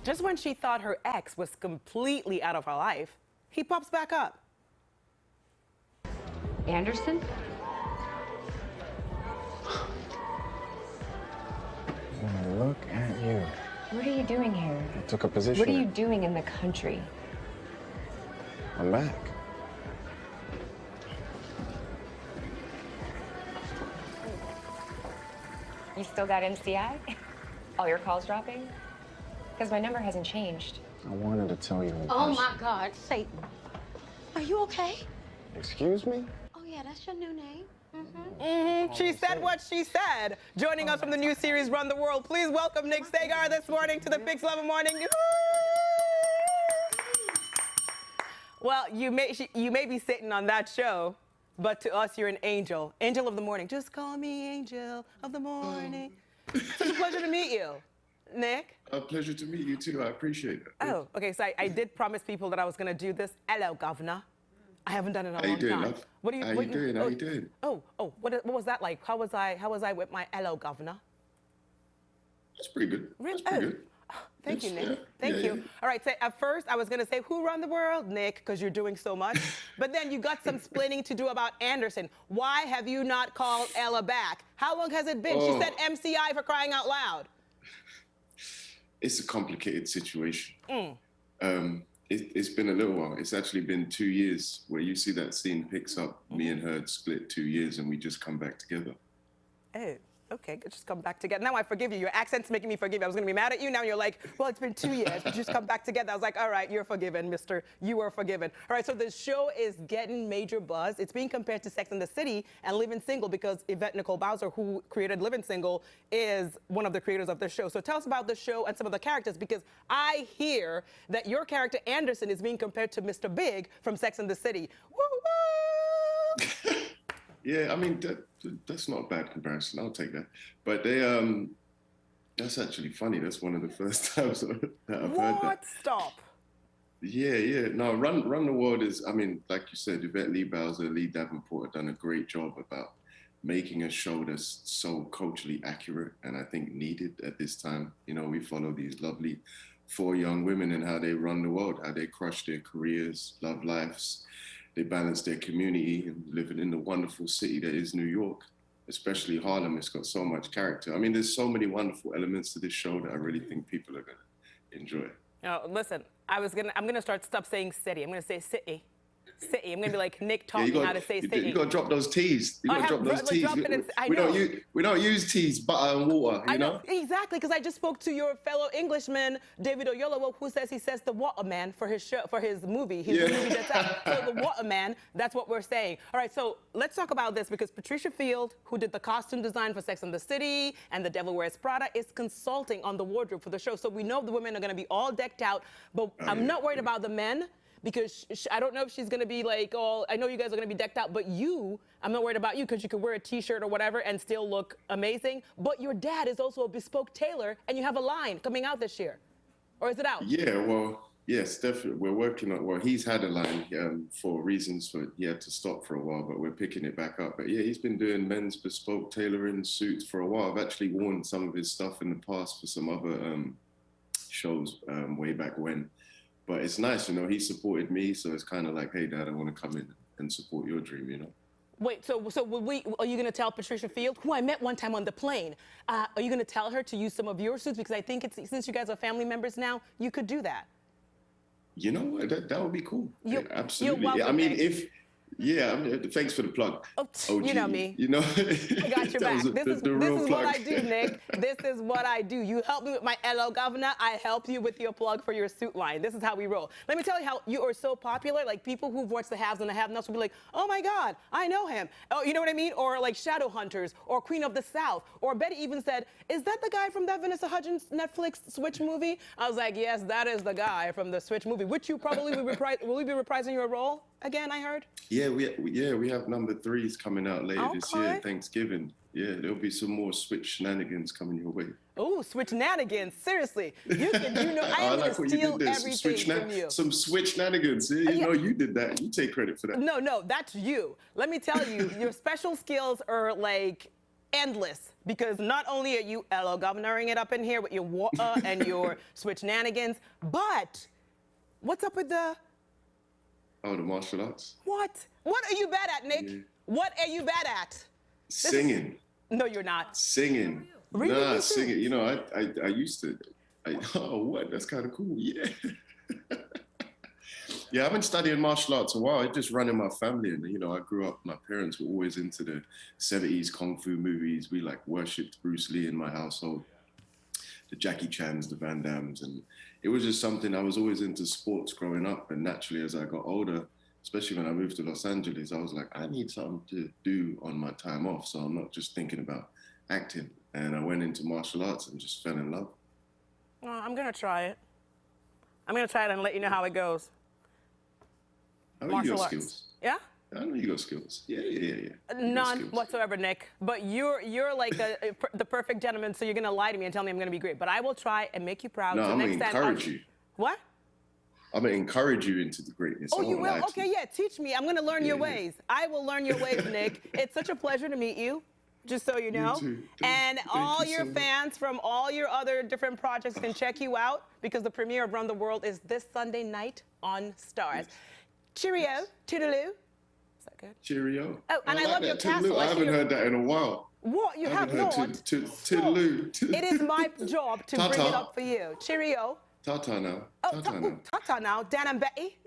Just when she thought her ex was completely out of her life, he pops back up. Anderson? Look at you. What are you doing here? I took a position. What are you doing in the country? I'm back. You still got MCI? All your calls dropping? Because my number hasn't changed. I wanted to tell you. Oh my God, Satan. Are you okay? Excuse me? Oh yeah, that's your new name. She said what she said. Joining us from the new series Run the World, please welcome Nick Sagar this morning to the Fix 11 Morning. Well, you may be sitting on that show, but to us, you're an angel. Angel of the morning. Just call me angel of the morning. It's a pleasure to meet you. Nick? A pleasure to meet you, too. I appreciate it. Oh, okay. So I did promise people that I was going to do this. Hello, governor. I haven't done it in a long time. Love? What do you? How you doing? How you doing? What was that like? How was I with my hello, governor? That's pretty good. Really? That's pretty good. Thank you, Yes, Nick. yeah. Thank Yeah, you. yeah. All right, so at first I was going to say, who run the world? Nick, because you're doing so much. But then you got some splitting to do about Anderson. Why have you not called Ella back? How long has it been? She said MCI for crying out loud. It's a complicated situation. It's been a little while. It's actually been 2 years where you see that scene picks up. Me and her split 2 years and we just come back together. Oh, okay, good. Just come back together. Now I forgive you. Your accent's making me forgive you. I was going to be mad at you. Now you're like, well, it's been 2 years. But just come back together. I was like, all right, you're forgiven, mister. You are forgiven. All right, so the show is getting major buzz. It's being compared to Sex and the City and Living Single because Yvette Nicole Bowser, who created Living Single, is one of the creators of the show. So tell us about the show and some of the characters, because I hear that your character, Anderson, is being compared to Mr. Big from Sex and the City. Woo-woo! Yeah, I mean, that's not a bad comparison. I'll take that. But that's actually funny. That's one of the first times that I've heard that. Stop. Yeah. No, Run the World is, I mean, like you said, Yvette Lee Bowser, Lee Davenport have done a great job about making a show that's so culturally accurate and I think needed at this time. You know, we follow these lovely 4 young women and how they run the world, how they crush their careers, love lives. They balance their community and living in the wonderful city that is New York, especially Harlem. It's got so much character. I mean, there's so many wonderful elements to this show that I really think people are going to enjoy. Oh, listen, I'm gonna stop saying city. I'm gonna say city. City. I'm gonna be like, Nick taught me how to say city. You gotta drop those T's. You gotta drop those T's. We don't use T's, butter and water, you know? Exactly, because I just spoke to your fellow Englishman, David Oyelowo, who says he says the water man for his show, for his movie. His movie that's out. So the water man, that's what we're saying. All right, so let's talk about this, because Patricia Field, who did the costume design for Sex and the City and The Devil Wears Prada, is consulting on the wardrobe for the show. So we know the women are gonna be all decked out, but I'm not worried about the men, because I don't know if she's going to be like, oh, I know you guys are going to be decked out, but I'm not worried about you because you could wear a T-shirt or whatever and still look amazing. But your dad is also a bespoke tailor, and you have a line coming out this year. Or is it out? Yeah, well, yes, definitely. We're working on, well, he's had a line for reasons he had to stop for a while, but we're picking it back up. But yeah, he's been doing men's bespoke tailoring suits for a while. I've actually worn some of his stuff in the past for some other shows way back when. But it's nice, you know, he supported me, so it's kind of like, hey, Dad, I want to come in and support your dream, you know? Wait, so are you going to tell Patricia Field, who I met one time on the plane, are you going to tell her to use some of your suits? Because I think since you guys are family members now, you could do that. You know what? That would be cool. Yeah, absolutely. You're welcome, I mean, thanks for the plug. Oh, OG, you know me. You know, I got your back. This is what I do, Nick. This is what I do. You help me with my hello, governor. I help you with your plug for your suit line. This is how we roll. Let me tell you how you are so popular. Like, people who've watched The Haves and the Have-Nots will be like, oh my God, I know him. Oh, you know what I mean? Or like Shadowhunters or Queen of the South. Or Betty even said, is that the guy from that Vanessa Hudgens Netflix Switch movie? I was like, yes, that is the guy from the Switch movie, which you probably will you be reprising your role again, I heard? Yeah, we have number 3s coming out later this year, Thanksgiving. Yeah, there'll be some more Switch shenanigans coming your way. Oh, Switch shenanigans! Seriously, I am going to steal everything from you. Some Switch shenanigans. Yeah, you know, you did that. You take credit for that. No, that's you. Let me tell you, your special skills are like endless, because not only are you governoring it up in here with your water and your switch shenanigans, but what's up with the... Oh, the martial arts? What? What are you bad at, Nick? Yeah. What are you bad at? Singing. No, you're not. Singing. Really? Nah, singing. You know, I used to. Oh, what? That's kind of cool. Yeah. Yeah, I've been studying martial arts a while. I just run in my family, and you know, I grew up. My parents were always into the '70s kung fu movies. We like worshipped Bruce Lee in my household, the Jackie Chans, the Van Dams, and it was just something. I was always into sports growing up, and naturally, as I got older, especially when I moved to Los Angeles, I was like, I need something to do on my time off, so I'm not just thinking about acting. And I went into martial arts and just fell in love. Well, I'm gonna try it. I'm gonna try it and let you know how it goes. I know you Martial got arts. skills. Yeah? I know you got skills. Yeah. You got None skills. whatsoever, Nick. But you're like the perfect gentleman, so you're gonna lie to me and tell me I'm gonna be great. But I will try and make you proud. No, so I'm next gonna time encourage you. What? I'm gonna encourage you into the greatness. Oh, I you won't will? lie to Okay, you. yeah, teach me. I'm gonna learn your Yeah. ways. I will learn your ways, Nick. It's such a pleasure to meet you, just so you know. too. And Thank all you your so much. fans from all your other different projects can check you out because the premiere of Run the World is this Sunday night on Starz. Yes. Cheerio, toodaloo. Is that good? Cheerio. Oh, and I love like your that. castle. Toodaloo. I I see haven't your- heard that in a while. What? You I have haven't not? heard Stop. toodaloo. It is my job to bring it Ta-ta. up for you. Cheerio. Ta-ta now. Oh, Ta-ta now. ta-ta now. Dan and Betty.